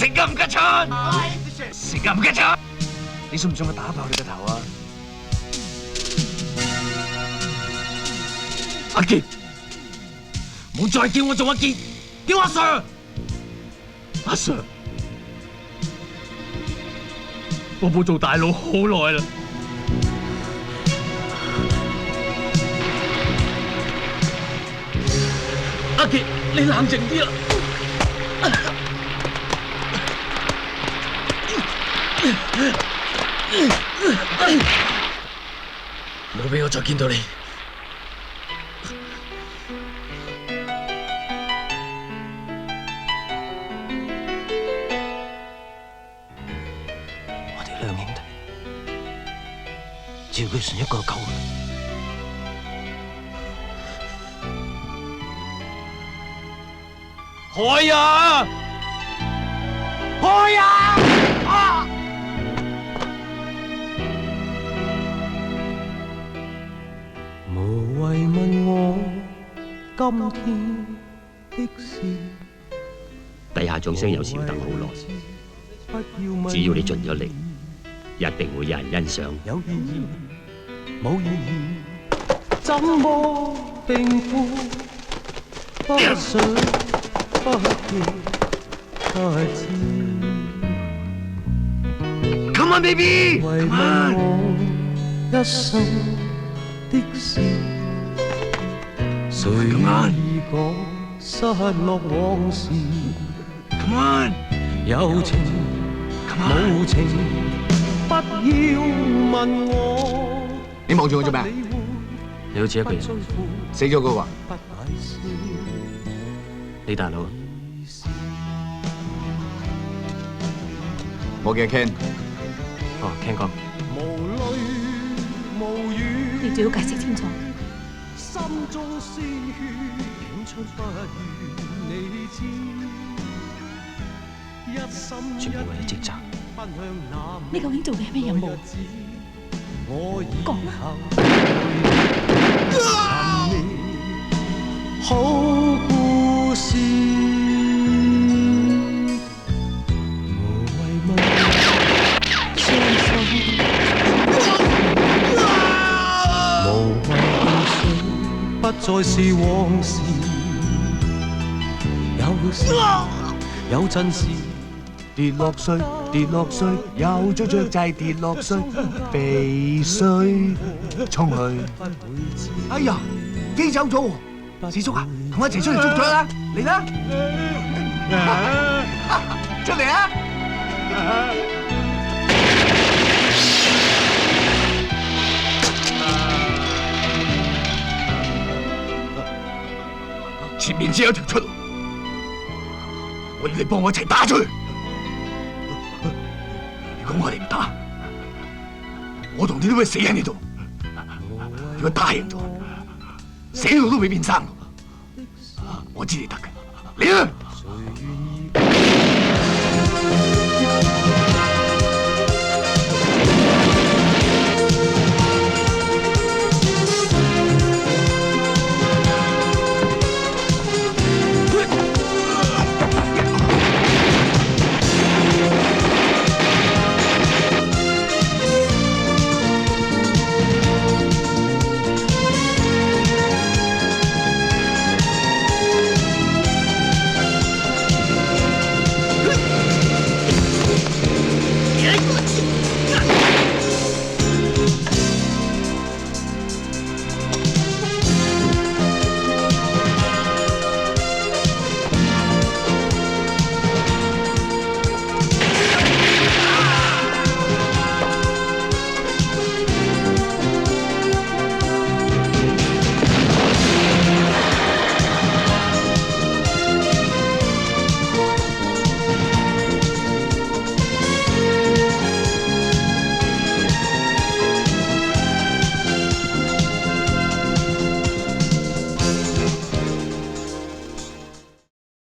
食咁唔吉春，食咁唔吉春，你信唔信我打爆你個頭啊？阿傑，唔好再叫我做阿傑，叫阿 Sir。阿 Sir， 我冇做大佬好耐啦。阿傑，你冷靜啲啦。唔好俾我再見到你。我哋兩兄弟，只要佢信一個夠啦。開啊！開啊！啊！無謂問我今天的事，地下掌聲有時要等好耐，只要你盡咗力，一定會有人欣賞。有意義冇意義，怎麼定負？不想不見不知。Come on, baby！ 為問我一生的事，誰已講失落往事？ Come on！ 有情無情，不要問我。你望住我做咩啊？你好似一個人，死咗個話。你大佬，我嘅 Ken。哦，Ken 哥。你最好解釋清楚。全部係職責。你究竟做嘅係咩任務？講啊！好故事，無謂問傷心，無謂淚水，不再是往事。有時有陣時跌落水，跌落水，有隻雀仔跌落水，被水沖去。哎呀，飛走咗喎！四叔啊，同我一齊出嚟捉雀啦！嚟啦，出嚟啊！前面只有一條出路，我要你幫我一齊打出去。如果我哋唔打，我同你都會死喺呢度。如果打贏咗，死路都會變生路。我知你得嘅，嚟啦！